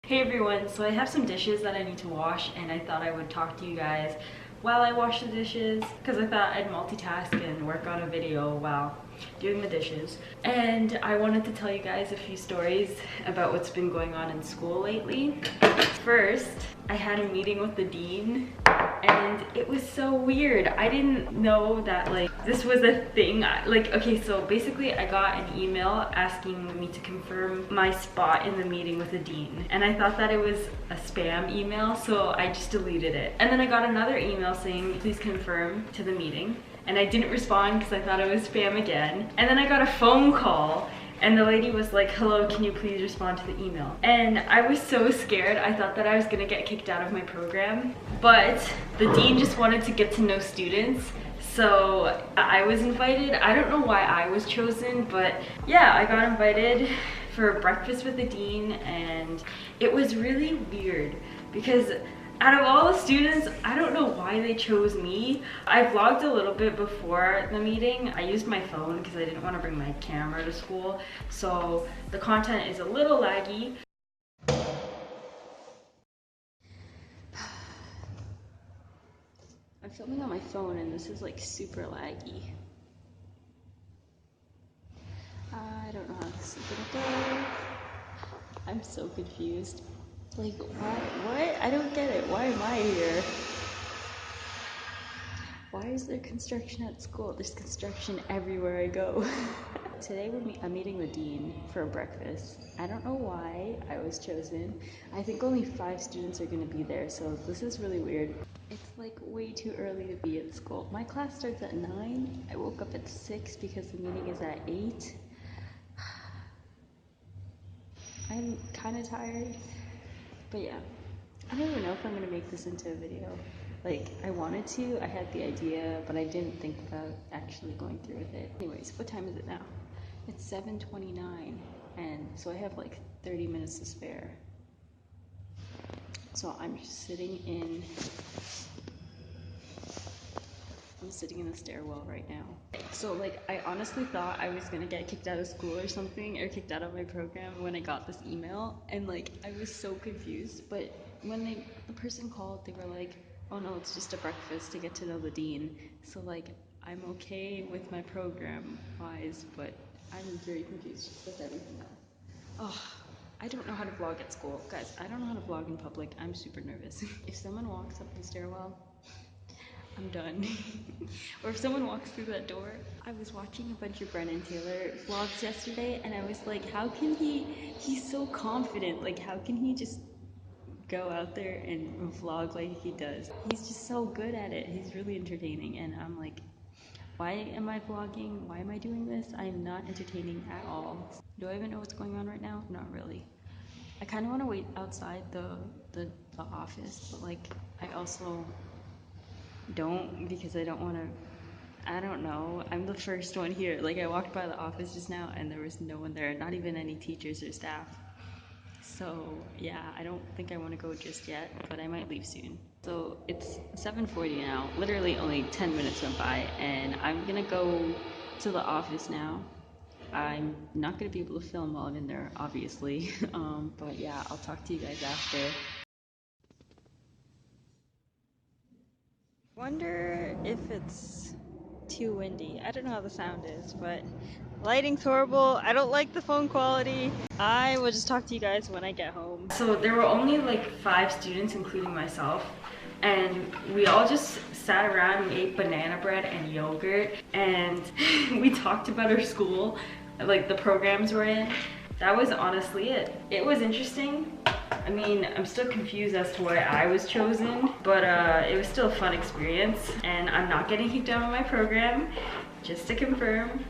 Hey everyone, so I have some dishes that I need to wash and I thought I would talk to you guys while I wash the dishes because I thought I'd multitask and work on a video while doing the dishes. And I wanted to tell you guys a few stories about what's been going on in school lately. First, I had a meeting with the dean and it was so weird. I didn't know that this was a thing. Okay, so basically I got an email asking me to confirm my spot in the meeting with the dean, and I thought that it was a spam email, so I just deleted it. And then I got another email saying please confirm to the meeting, and I didn't respond because I thought it was spam again. And then I got a phone call and the lady was like, hello, can you please respond to the email? And I was so scared. I thought that I was gonna get kicked out of my program. But the dean just wanted to get to know students. So I was invited. I don't know why I was chosen, but yeah, I got invited for breakfast with the dean, and it was really weird because out of all the students, I don't know why they chose me. I vlogged a little bit before the meeting. I used my phone because I didn't want to bring my camera to school, so the content is a little laggy. I'm filming on my phone and this is like super laggy. I don't know how this is gonna go. I'm so confused. Like, what? I don't get it. Why am I here? Why is there construction at school? There's construction everywhere I go. Today I'm meeting the dean for breakfast. I don't know why I was chosen. I think only 5 students are going to be there, so this is really weird. It's like way too early to be at school. My class starts at 9. I woke up at 6 because the meeting is at 8. I'm kind of tired. But yeah, I don't even know if I'm gonna make this into a video. Like, I wanted to, I had the idea, but I didn't think about actually going through with it. Anyways, what time is it now? It's 7:29, and so I have like 30 minutes to spare. So I'm sitting in the stairwell right now. So like, I honestly thought I was gonna get kicked out of school or something, or kicked out of my program when I got this email, and like, I was so confused. But when the person called, they were like, oh no, it's just a breakfast to get to know the dean. So like, I'm okay with my program wise, but I'm very confused with everything else. Oh, I don't know how to vlog at school. Guys, I don't know how to vlog in public. I'm super nervous. If someone walks up the stairwell, I'm done. Or if someone walks through that door. I was watching a bunch of Brennan Taylor vlogs yesterday, and I was like, how can he's so confident. Like, how can he just go out there and vlog like he does? He's just so good at it. He's really entertaining, and I'm like, why am I vlogging? Why am I doing this? I'm not entertaining at all. Do I even know what's going on right now? Not really. I kind of want to wait outside the office, but like, I also don't, because I don't want to, I don't know, I'm the first one here. Like, I walked by the office just now and there was no one there, not even any teachers or staff. So yeah, I don't think I want to go just yet, but I might leave soon. So it's 7:40 now, literally only 10 minutes went by, and I'm gonna go to the office now. I'm not gonna be able to film while I'm in there, obviously. But yeah, I'll talk to you guys after. Wonder if it's too windy. I don't know how the sound is, but lighting's horrible. I don't like the phone quality. I will just talk to you guys when I get home. So there were only like 5 students, including myself, and we all just sat around and ate banana bread and yogurt, and we talked about our school, like the programs we're in. That was honestly it. It was interesting. I mean, I'm still confused as to why I was chosen, but it was still a fun experience, and I'm not getting kicked out of my program, just to confirm.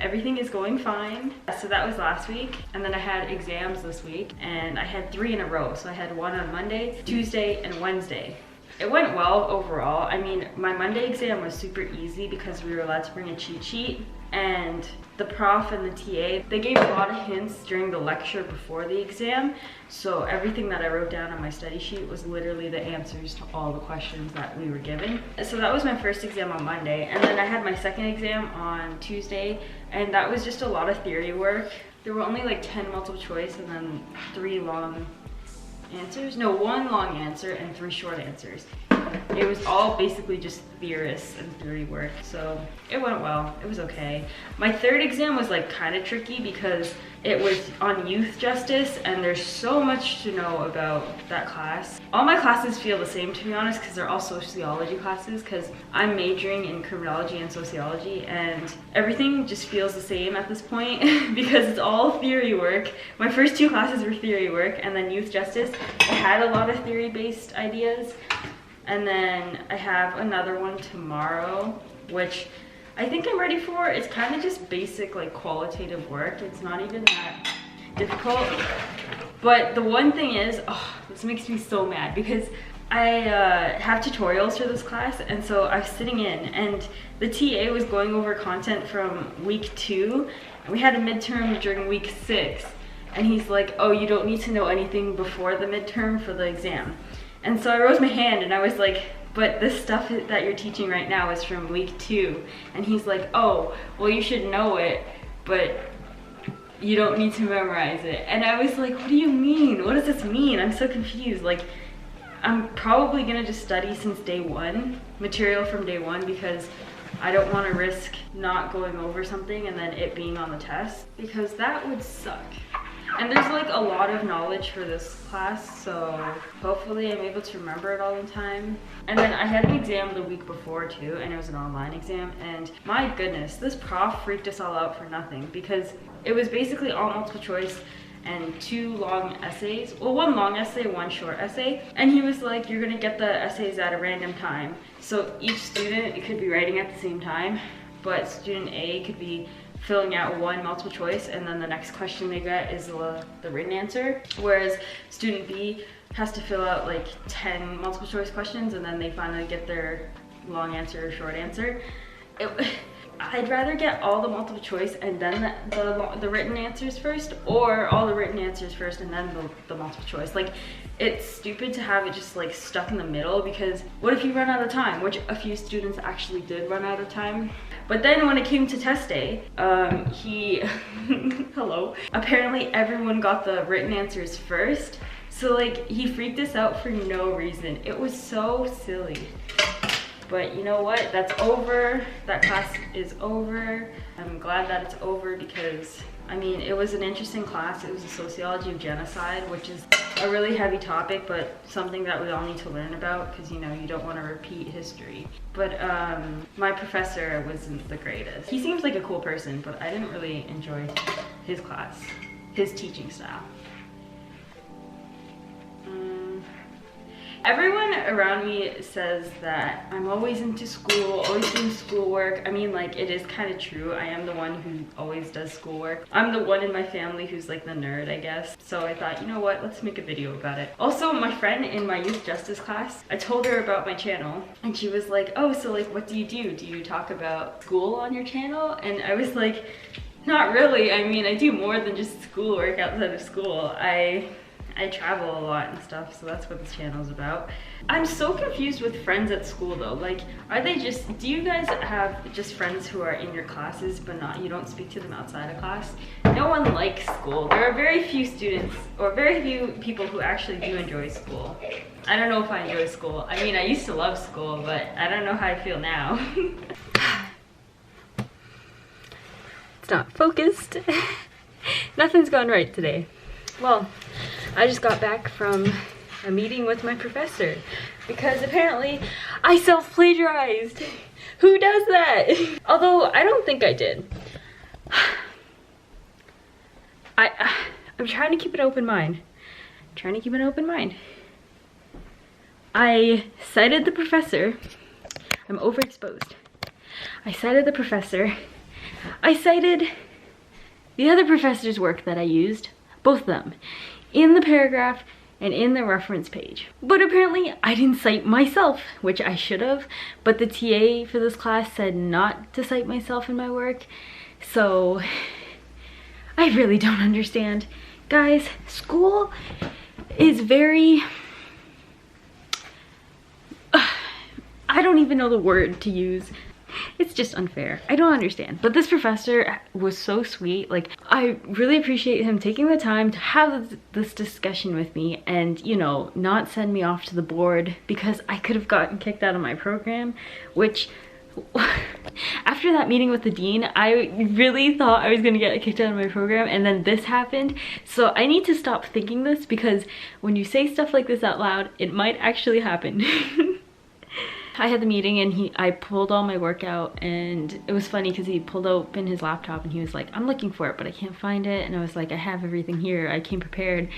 Everything is going fine. So that was last week, and then I had exams this week, and I had 3 in a row. So I had one on Monday, Tuesday, and Wednesday. It went well overall. I mean, my Monday exam was super easy because we were allowed to bring a cheat sheet, and the prof and the TA, they gave a lot of hints during the lecture before the exam. So everything that I wrote down on my study sheet was literally the answers to all the questions that we were given. So that was my first exam on Monday. And then I had my second exam on Tuesday, and that was just a lot of theory work. There were only like 10 multiple choice and then 3 long answers. No, 1 long answer and 3 short answers. It was all basically just theorists and theory work, so it went well. It was okay. My third exam was like kind of tricky because it was on youth justice, and there's so much to know about that class. All my classes feel the same, to be honest, because they're all sociology classes, because I'm majoring in criminology and sociology, and everything just feels the same at this point because it's all theory work. My first 2 classes were theory work, and then youth justice, I had a lot of theory-based ideas. And then I have another one tomorrow, which I think I'm ready for. It's kind of just basic, like, qualitative work. It's not even that difficult. But the one thing is, oh, this makes me so mad because I have tutorials for this class, and so I was sitting in, and the TA was going over content from week 2, and we had a midterm during week 6, and he's like, oh, you don't need to know anything before the midterm for the exam. And so I rose my hand and I was like, but this stuff that you're teaching right now is from week 2. And he's like, oh, well, you should know it, but you don't need to memorize it. And I was like, what do you mean? What does this mean? I'm so confused. Like, I'm probably gonna just study since day 1, material from day 1, because I don't want to risk not going over something and then it being on the test, because that would suck. And there's like a lot of knowledge for this class, so hopefully I'm able to remember it all in time. And then I had an exam the week before too, and it was an online exam, and my goodness, this prof freaked us all out for nothing, because it was basically all multiple choice and 2 long essays. Well, 1 long essay, 1 short essay. And he was like, you're gonna get the essays at a random time. So each student could be writing at the same time, but student A could be filling out 1 multiple choice, and then the next question they get is the written answer, whereas student B has to fill out like 10 multiple choice questions, and then they finally get their long answer or short answer. I'd rather get all the multiple choice and then the written answers first, or all the written answers first and then the multiple choice. Like, it's stupid to have it just like stuck in the middle, because what if you run out of time, which a few students actually did run out of time. But then when it came to test day, hello, apparently everyone got the written answers first. So like, he freaked us out for no reason. It was so silly. But you know what? That's over. That class is over. I'm glad that it's over because, I mean, it was an interesting class. It was a sociology of genocide, which is a really heavy topic, but something that we all need to learn about because, you know, you don't want to repeat history. But my professor wasn't the greatest. He seems like a cool person, but I didn't really enjoy his class, his teaching style. Everyone around me says that I'm always into school, always doing schoolwork. I mean, like, it is kind of true. I am the one who always does schoolwork. I'm the one in my family who's like the nerd, I guess. So I thought, you know what, let's make a video about it. Also, my friend in my youth justice class, I told her about my channel, and she was like, oh, so like, what do you do? Do you talk about school on your channel? And I was like, not really. I mean, I do more than just schoolwork outside of school. I travel a lot and stuff, so that's what this channel is about. I'm so confused with friends at school though. Like, are they just, do you guys have just friends who are in your classes but you don't speak to them outside of class? No one likes school. There are very few students, or very few people who actually do enjoy school. I don't know if I enjoy school. I mean, I used to love school, but I don't know how I feel now. It's not focused. Nothing's going right today. Well, I just got back from a meeting with my professor because apparently I self-plagiarized. Who does that? Although I don't think I did. I'm trying to keep an open mind. I cited the professor. I'm overexposed. I cited the professor. I cited the other professor's work that I used, both of them, in the paragraph, and in the reference page. But apparently I didn't cite myself, which I should have, but the TA for this class said not to cite myself in my work. So I really don't understand. Guys, school is very, I don't even know the word to use. It's just unfair. I don't understand. But this professor was so sweet. Like, I really appreciate him taking the time to have this discussion with me and, you know, not send me off to the board, because I could have gotten kicked out of my program, which after that meeting with the dean, I really thought I was gonna get kicked out of my program, and then this happened. So I need to stop thinking this, because when you say stuff like this out loud, it might actually happen. I had the meeting and I pulled all my work out, and it was funny because he pulled open his laptop and he was like, I'm looking for it, but I can't find it. And I was like, I have everything here. I came prepared.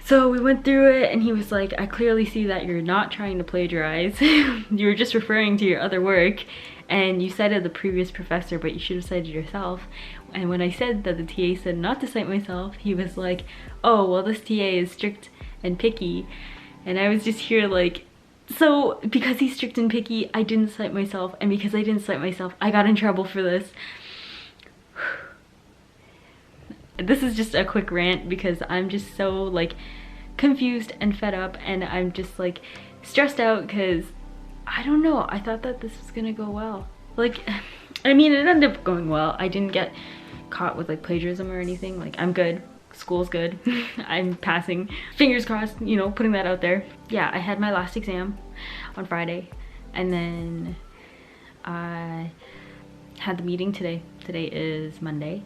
So we went through it and he was like, I clearly see that you're not trying to plagiarize. You were just referring to your other work, and you cited the previous professor, but you should have cited yourself. And when I said that the TA said not to cite myself, he was like, oh, well, this TA is strict and picky. And I was just here like, so because he's strict and picky, I didn't cite myself, and because I didn't cite myself, I got in trouble for this. This is just a quick rant because I'm just so like confused and fed up, and I'm just like stressed out because I don't know, I thought that this was gonna go well. Like, I mean, it ended up going well. I didn't get caught with like plagiarism or anything. Like, I'm good. School's good. I'm passing. Fingers crossed, you know, putting that out there. Yeah, I had my last exam on Friday, and then I had the meeting today. Today is Monday,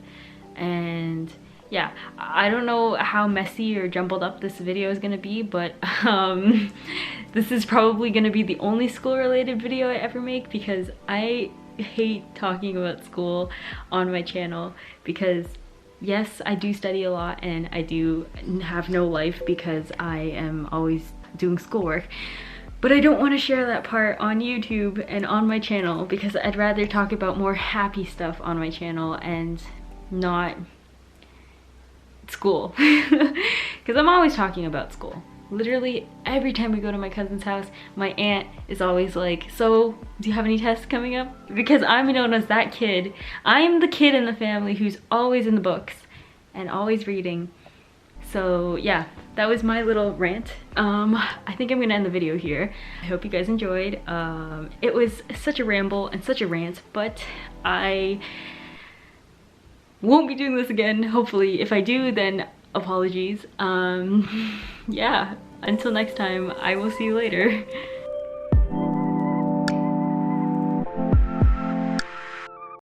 and yeah, I don't know how messy or jumbled up this video is gonna be, but this is probably gonna be the only school related video I ever make, because I hate talking about school on my channel, because yes, I do study a lot and I do have no life because I am always doing schoolwork, but I don't want to share that part on YouTube and on my channel, because I'd rather talk about more happy stuff on my channel and not school. Because I'm always talking about school. Literally every time we go to my cousin's house, my aunt is always like, so do you have any tests coming up? Because I'm known as that kid. I'm the kid in the family who's always in the books and always reading. So yeah, that was my little rant. I think I'm gonna end the video here. I hope you guys enjoyed. It was such a ramble and such a rant, but I won't be doing this again, hopefully. If I do, then apologies. Yeah, until next time, I will see you later.